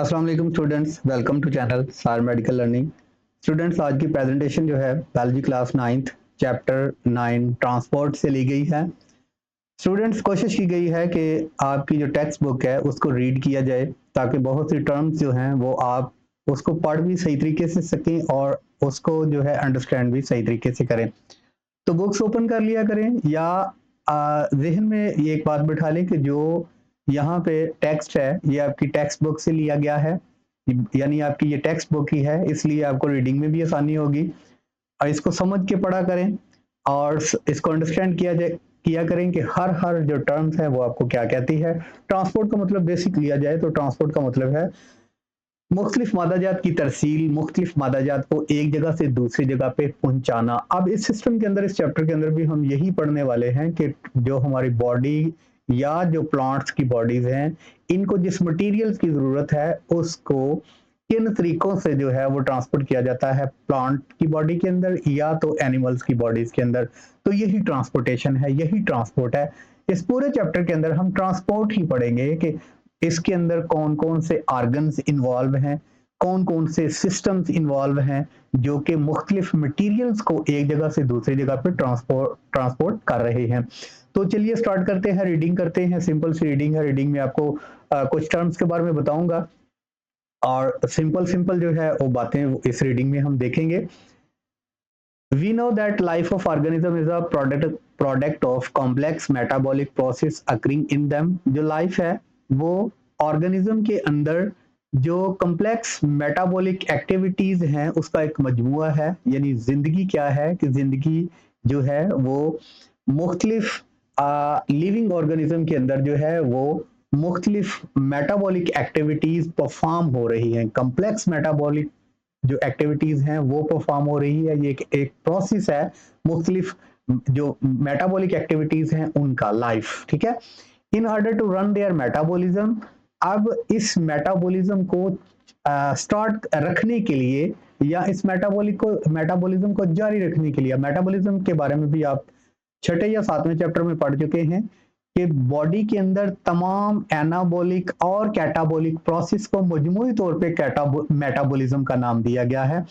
अस्सलाम वालेकुम students, welcome to channel सार मेडिकल लर्निंग। स्टूडेंट्स, आज की प्रेजेंटेशन जो है biology class 9th chapter 9 transport से ली गई है। स्टूडेंट्स, कोशिश की गई है कि आपकी जो टेक्स्ट बुक है उसको रीड किया जाए ताकि बहुत सी टर्म्स जो हैं वो आप उसको पढ़ भी सही तरीके से सकें और उसको जो है अंडरस्टैंड भी सही तरीके से करें। तो बुक्स ओपन कर लिया करें या जहन में ये एक बात बिठा लें कि जो यहाँ पे टेक्स्ट है ये आपकी टेक्स्ट बुक से लिया गया है, यानी आपकी ये टेक्स्ट बुक ही है, इसलिए आपको रीडिंग में भी आसानी होगी। और इसको समझ के पढ़ा करें और इसको अंडरस्टैंड किया करें कि हर हर जो टर्म्स है वो आपको क्या कहती है। ट्रांसपोर्ट का मतलब बेसिक लिया जाए तो ट्रांसपोर्ट का मतलब है मुख्तलिफ मादाजात की तरसील, मुख्तलिफ मादाजात को एक जगह से दूसरी जगह पे पहुंचाना। अब इस सिस्टम के अंदर, इस चैप्टर के अंदर भी हम यही पढ़ने वाले हैं कि जो हमारी बॉडी या जो प्लांट्स की बॉडीज हैं, इनको जिस मटेरियल्स की ज़रूरत है उसको किन तरीकों से जो है वो ट्रांसपोर्ट किया जाता है प्लांट की बॉडी के अंदर या तो एनिमल्स की बॉडीज के अंदर। तो यही ट्रांसपोर्टेशन है, यही ट्रांसपोर्ट है। इस पूरे चैप्टर के अंदर हम ट्रांसपोर्ट ही पढ़ेंगे कि इसके अंदर कौन कौन से आर्गन्स इन्वॉल्व हैं, कौन कौन से सिस्टम्स इन्वॉल्व हैं जो कि मुख्तलिफ मटीरियल्स को एक जगह से दूसरी जगह पे ट्रांसपोर्ट कर रहे हैं। तो चलिए स्टार्ट करते हैं, रीडिंग करते हैं। सिंपल सी रीडिंग है, रीडिंग में आपको कुछ टर्म्स के बारे में बताऊंगा और सिंपल सिंपल जो है वो बातें इस रीडिंग में हम देखेंगे। We know that life of organism is a product of complex metabolic process occurring in them। जो लाइफ है वो ऑर्गेनिज्म के अंदर जो कम्प्लेक्स मेटाबॉलिक एक्टिविटीज हैं उसका एक मजमुआ है। यानी जिंदगी क्या है कि जिंदगी जो है वो मुख्तलिफ लिविंग ऑर्गेनिज्म के अंदर जो है वो मुख्तलिफ मेटाबॉलिक एक्टिविटीज परफॉर्म हो रही हैं। कम्प्लेक्स मेटाबॉलिक जो एक्टिविटीज हैं वो परफॉर्म हो रही है। ये एक प्रोसेस है मुख्तलिफ जो मेटाबॉलिक एक्टिविटीज हैं उनका लाइफ, ठीक है। In order to run their metabolism, अब इस मेटाबॉलिज्म को स्टार्ट रखने के लिए या इस मेटाबॉलिज्म को जारी रखने के लिए, मेटाबॉलिज्म के बारे में भी आप छठे या सातवें चैप्टर में पढ़ चुके हैं कि बॉडी के अंदर तमाम एनाबॉलिक और कैटाबॉलिक प्रोसेस को मजमूई तौर पे मेटाबॉलिज्म का नाम दिया गया है।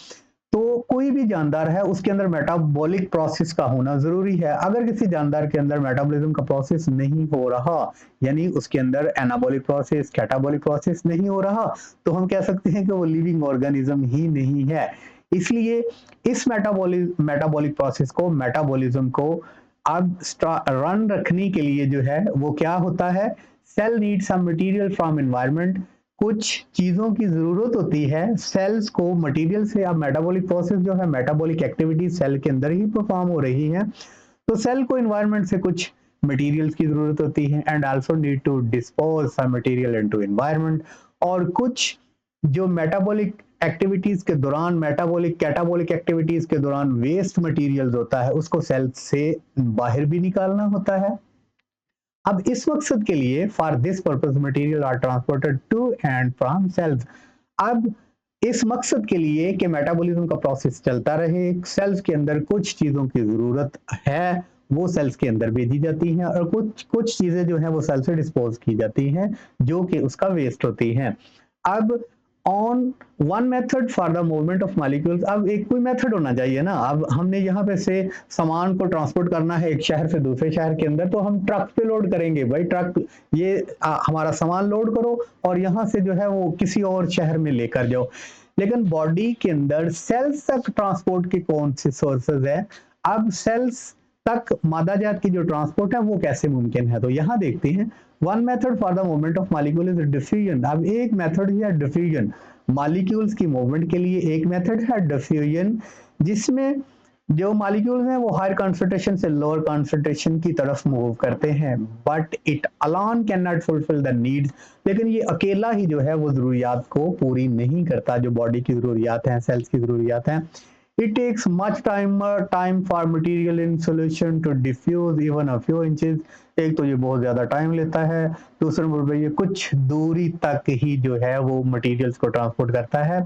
तो कोई भी जानदार है उसके अंदर मेटाबॉलिक प्रोसेस का होना जरूरी है। अगर किसी जानदार के अंदर मेटाबॉलिज्म का प्रोसेस नहीं हो रहा, यानी उसके अंदर एनाबॉलिक प्रोसेस, कैटाबॉलिक प्रोसेस नहीं हो रहा, तो हम कह सकते हैं कि वो लिविंग ऑर्गेनिज्म ही नहीं है। इसलिए इस मेटाबॉलिक प्रोसेस को, मेटाबॉलिज्म को अब रन रखने के लिए जो है वो क्या होता है, cell need some material from environment. कुछ चीजों की जरूरत होती है सेल्स को मटेरियल से। अब मेटाबॉलिक प्रोसेस जो है, मेटाबॉलिक एक्टिविटी सेल के अंदर ही परफॉर्म हो रही है, तो सेल को एनवायरनमेंट से कुछ मटेरियल्स की जरूरत होती है and also need to dispose some material into environment. और कुछ जो मेटाबॉलिक एक्टिविटीज के दौरान, मेटाबॉलिक कैटाबॉलिक एक्टिविटीज के दौरान वेस्ट मटेरियल्स होता है उसको सेल से बाहर भी निकालना होता है। अब इस मकसद के लिए for this purpose material are transported to and from cells. अब इस मकसद के लिए कि मेटाबॉलिज्म का प्रोसेस चलता रहे, सेल्स के अंदर कुछ चीजों की जरूरत है वो सेल्स के अंदर भेजी जाती हैं और कुछ कुछ चीजें जो है वो सेल से डिस्पोज की जाती हैं जो कि उसका वेस्ट होती हैं। अब on one method for the movement of molecules, अब एक कोई मेथड होना चाहिए ना। अब हमने यहाँ पे से सामान को ट्रांसपोर्ट करना है एक शहर से दूसरे शहर के अंदर, तो हम ट्रक पे लोड करेंगे। भाई ट्रक, ये हमारा सामान लोड करो और यहाँ से जो है वो किसी और शहर में लेकर जाओ। लेकिन बॉडी के अंदर सेल्स तक ट्रांसपोर्ट के कौन से सोर्सेज है? अब सेल्स तक मादाजात की जो ट्रांसपोर्ट है वो कैसे मुमकिन है, तो यहाँ देखते हैं। One method for the movement of molecule is diffusion. अब एक मेथड है डिफ्यूजन, मॉलिक्यूल्स की मूवमेंट के लिए एक मेथड है डिफ्यूजन, जिसमें जो मॉलिक्यूल्स हैं वो हायर कॉन्सेंट्रेशन से लोअर कॉन्सेंट्रेशन की तरफ मूव करते हैं, but it alone can not fulfil the needs. लेकिन ये अकेला ही जो है वो जरूरियात को पूरी नहीं करता, जो बॉडी की जरूरियात हैं, सेल्स की जरूरियात हैं। It takes much time for material in solution to diffuse even a few inches। एक तो ये बहुत ज्यादा टाइम लेता है, दूसरे नंबर पर ये कुछ दूरी तक ही जो है वो मटेरियल्स को ट्रांसपोर्ट करता है।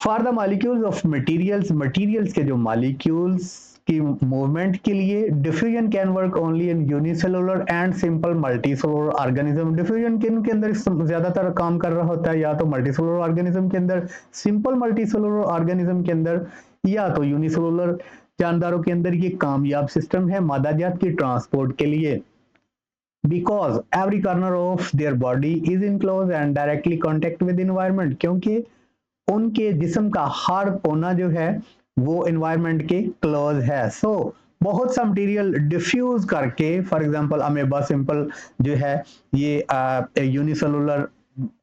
For the molecules of materials, materials के जो मॉलिक्यूल्स कि मूवमेंट के लिए diffusion can work only in unicellular and simple multicellular organism. Diffusion किन के अंदर ज्यादातर काम कर रहा होता है, या तो मल्टीसेलुलर ऑर्गेनिज्म के अंदर, सिंपल मल्टीसेलुलर ऑर्गेनिज्म के अंदर, या तो यूनिसेलुलर जानदारों के अंदर। ये कामयाब सिस्टम है मादाजात की ट्रांसपोर्ट के लिए, because every corner of their body is in close and directly contact with environment, क्योंकि उनके जिस्म का हर कोना जो है वो एनवायरनमेंट के क्लोज है। सो बहुत सा मटेरियल डिफ्यूज करके, फॉर एग्जांपल अमेबा सिंपल जो है ये यूनिसेलुलर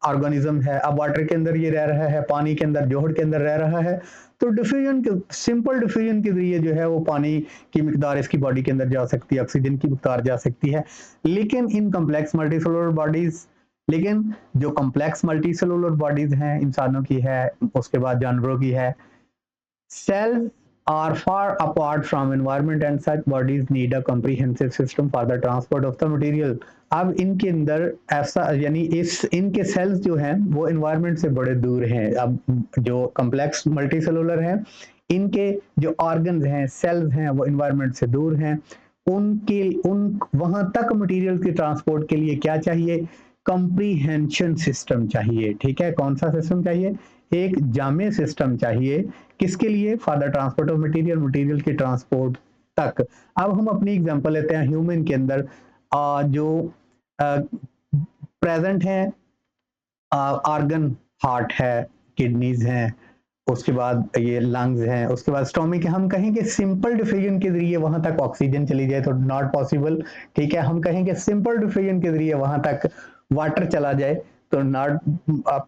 ऑर्गेनिज्म है, अब वाटर के अंदर ये रह रहा है, पानी के अंदर, जोहड़ के अंदर रह रहा है, तो डिफ्यूजन के सिंपल डिफ्यूजन के जरिए जो है वो पानी की मिकदार इसकी बॉडी के अंदर जा सकती है, ऑक्सीजन की मिकदार जा सकती है। लेकिन इन कम्प्लेक्स मल्टीसेलुलर बॉडीज, लेकिन जो कम्प्लेक्स मल्टीसेलुलर बॉडीज हैं, इंसानों की है, उसके बाद जानवरों की है, cells are far apart from environment and such bodies need a comprehensive system for the transport of the material। अब इनके अंदर ऐसा, यानी इस इनके सेल्स जो हैं वो एनवायरनमेंट से बड़े दूर हैं। अब जो कम्प्लेक्स मल्टीसेलुलर हैं, इनके जो ऑर्गन्स हैं, सेल्स हैं, वो एनवायरनमेंट से दूर हैं। उन वहां तक मटेरियल की ट्रांसपोर्ट के लिए क्या चाहिए? कंप्रीहेंशन सिस्टम चाहिए। ठीक है, कौन सा सिस्टम चाहिए? एक जामे सिस्टम चाहिए। किसके लिए? For the transport of material, material के ट्रांसपोर्ट तक। अब हम अपनी एग्जांपल लेते हैं ह्यूमन के अंदर जो प्रेजेंट है ऑर्गन, हार्ट है, किडनीज हैं, उसके बाद ये लंग्स हैं, उसके बाद स्टोमिक है। हम कहेंगे सिंपल डिफ्यूजन के जरिए वहां तक ऑक्सीजन चली जाए तो नॉट पॉसिबल। ठीक है, हम कहेंगे सिंपल डिफ्यूजन के जरिए वहां तक वाटर चला जाए तो नॉट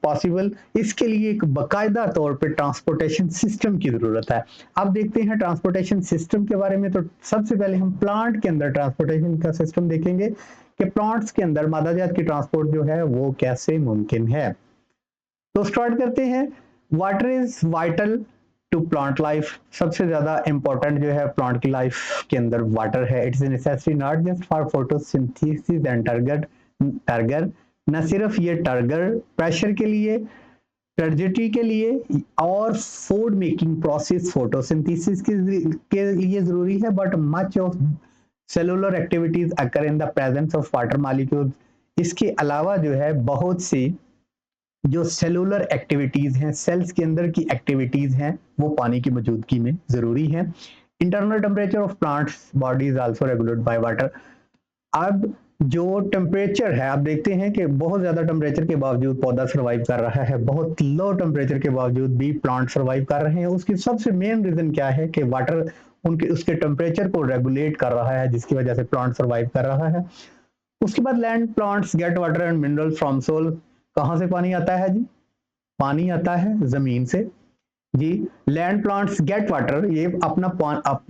पॉसिबल। इसके लिए एक बाकायदा तौर पे ट्रांसपोर्टेशन सिस्टम की जरूरत है। अब देखते हैं ट्रांसपोर्टेशन सिस्टम के बारे में। तो सबसे पहले हम प्लांट के अंदर ट्रांसपोर्टेशन का सिस्टम देखेंगे कि प्लांट्स के अंदर मादाजात की ट्रांसपोर्ट जो है वो कैसे मुमकिन है। तो स्टार्ट करते हैं। Water is vital to plant life. सबसे ज्यादा इंपॉर्टेंट जो है प्लांट की लाइफ के अंदर वाटर है। It is necessary not just for photosynthesis and turgor, न सिर्फ ये टर्गर प्रेशर के लिए, टर्जिटी के लिए और फूड मेकिंग प्रोसेस फोटोसिंथेसिस के लिए जरूरी है, but much of cellular activities occur in the presence of water molecules. इसके अलावा जो है बहुत सी जो सेलुलर एक्टिविटीज हैं, सेल्स के अंदर की एक्टिविटीज हैं, वो पानी की मौजूदगी में जरूरी है। Internal temperature of plants body is also regulated by water. अब जो टेम्परेचर है, आप देखते हैं कि बहुत ज्यादा टेम्परेचर के बावजूद पौधा सर्वाइव कर रहा है, बहुत लो टेम्परेचर के बावजूद भी प्लांट सर्वाइव कर रहे हैं। उसकी सबसे मेन रीजन क्या है कि वाटर उसके टेम्परेचर को रेगुलेट कर रहा है, जिसकी वजह से प्लांट सर्वाइव कर रहा है। उसके बाद land plants get water and mineral from soil. कहां से पानी आता है जी? पानी आता है जमीन से जी। लैंड प्लांट्स गेट वाटर, ये अपना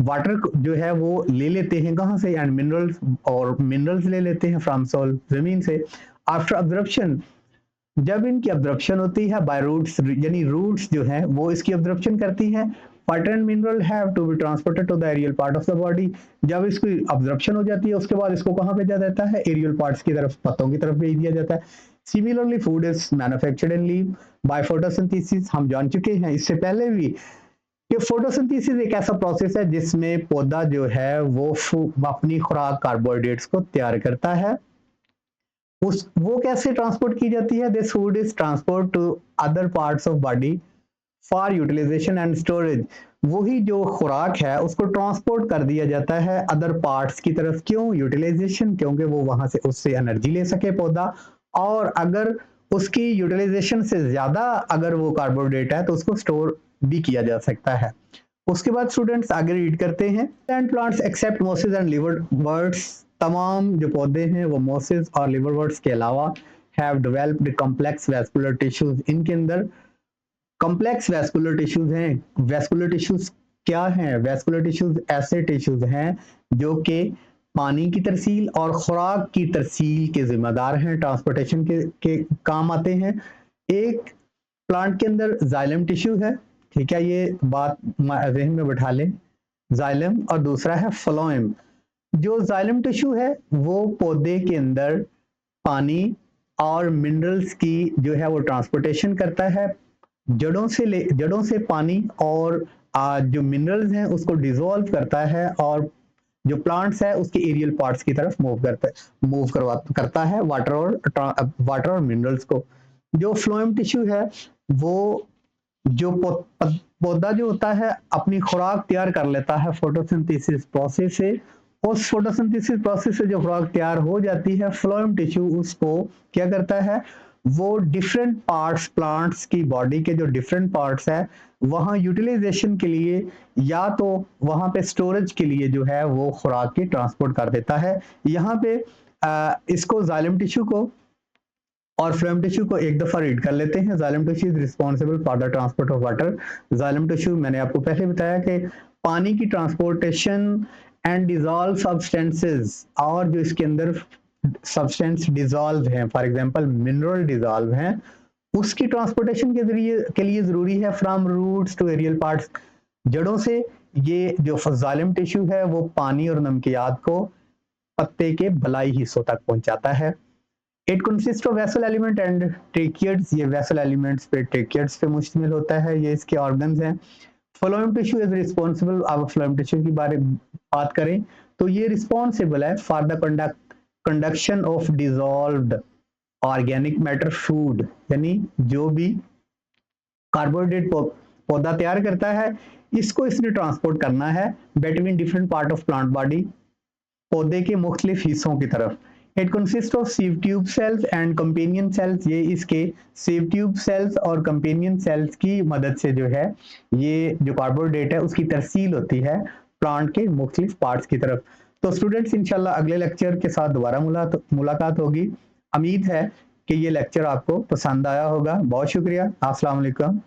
वाटर जो है वो ले लेते हैं कहां से? एंड मिनरल्स, और मिनरल्स ले लेते हैं फ्रॉम सोल, जमीन से। आफ्टर अब्जॉर्प्शन, जब इनकी अब्जॉर्प्शन होती है बाय रूट्स, यानी रूट्स जो है वो इसकी अब्जॉर्प्शन करती हैं। Water and mineral have to be transported to the aerial part of the body. जब इसकी अब्जॉर्प्शन हो जाती है उसके बाद इसको कहां भेजा जाता है? एरियल पार्ट्स की तरफ, पत्तों की तरफ भेज दिया जाता है। Similarly food is manufactured in leaf by photosynthesis. हम जान चुके हैं इससे पहले भी कि फोटोसिंथेसिस एक ऐसा प्रोसेस है जिसमें पौधा जो है वो अपनी खुराक कार्बोहाइड्रेट्स को तैयार करता है। वो कैसे ट्रांसपोर्ट की जाती है? This food is transport to other parts of body for utilisation and storage. वही जो खुराक है उसको ट्रांसपोर्ट कर दिया जाता है अदर पार्ट्स की तरफ। क्यों? यूटिलाइजेशन, क्योंकि वो वहां से उससे एनर्जी ले सके पौधा, और अगर उसकी यूटिलाइजेशन से ज्यादा अगर वो कार्बोहाइड्रेट है तो उसको स्टोर भी किया जा सकता है। उसके बाद स्टूडेंट्स आगे रीड करते हैं। And plants except mosses and liverworts. तमाम जो पौधे हैं वो मोसेस और लिवरवर्ट्स के अलावा have developed complex vascular tissues. इनके अंदर कॉम्प्लेक्स वैस्कुलर टिश्यूज हैं। वैस्कुलर टिश्यूज क्या हैं? वैस्कुलर टिश्यूज ऐसे टिश्यूज हैं जो कि पानी की तरसील और खुराक की तरसील के जिम्मेदार हैं, ट्रांसपोर्टेशन के काम आते हैं। एक प्लांट के अंदर जाइलम टिश्यू है, ठीक है, ये बात जहन में बैठा लें, जाइलम, और दूसरा है फ्लोएम। जो जाइलम टिश्यू है वो पौधे के अंदर पानी और मिनरल्स की जो है वो ट्रांसपोर्टेशन करता है। जड़ों से पानी और जो मिनरल्स हैं उसको डिसॉल्व करता है और जो प्लांट्स है उसके एरियल पार्ट्स की तरफ करता है वाटर और मिनरल्स को। जो फ्लोएम टिश्यू है वो जो पौधा जो होता है अपनी खुराक तैयार कर लेता है फोटोसिंथेसिस प्रोसेस से। उस फोटोसिंथेसिस प्रोसेस से जो खुराक तैयार हो जाती है फ्लोएम टिश्यू उसको क्या करता है, वो डिफरेंट पार्ट्स प्लांट्स की बॉडी के जो डिफरेंट पार्ट्स है वहां यूटिलाइजेशन के लिए या तो वहां पे स्टोरेज के लिए जो है वो खुराक की ट्रांसपोर्ट कर देता है। यहाँ पे इसको जाइलम टिश्यू को और फ्लोएम टिश्यू को एक दफा रीड कर लेते हैं। Xylem tissue is responsible for the transport of water. Xylem tissue मैंने आपको पहले बताया कि पानी की ट्रांसपोर्टेशन एंड डिजॉल्व सब्सटेंसेस, और जो इसके अंदर सब्सटेंस डिजॉल्व हैं, फॉर एग्जांपल मिनरल डिजॉल्व हैं, उसकी ट्रांसपोर्टेशन के जरिए के लिए जरूरी है from roots to aerial parts. जड़ों से ये जो जाइलम टिश्यू है वो पानी और नमकियात को पत्ते के बलाई हिस्सों तक पहुंचाता है। It consist of vessel element and tracheids. ये वेसल एलिमेंट्स पे ट्रेकियड्स पे मुश्तमिल होता है, ये इसके ऑर्गन्स हैं। फ्लोएम टिश्यू इज रिस्पॉन्सिबल, अब फ्लोएम टिश्यू की बात करें तो ये रिस्पॉन्सिबल है for the conduction of dissolved organic matter food, यानी जो भी कार्बोहाइड्रेट पौधा तैयार करता है इसको इसने ट्रांसपोर्ट करना है between different part of plant body, पौधे के मुख्तलिफ हिस्सों की तरफ। It consist of sieve tube cells and companion cells. ये इसके सीव ट्यूब सेल्स और कंपेनियन सेल्स की मदद से जो है ये जो कार्बोहाइड्रेट है उसकी तरसील होती है प्लांट के मुख्तलिफ पार्ट्स की तरफ। तो स्टूडेंट्स इंशाल्लाह अगले लेक्चर के साथ दोबारा मुलाकात होगी। उम्मीद है कि ये लेक्चर आपको पसंद आया होगा। बहुत शुक्रिया। अस्सलाम वालेकुम।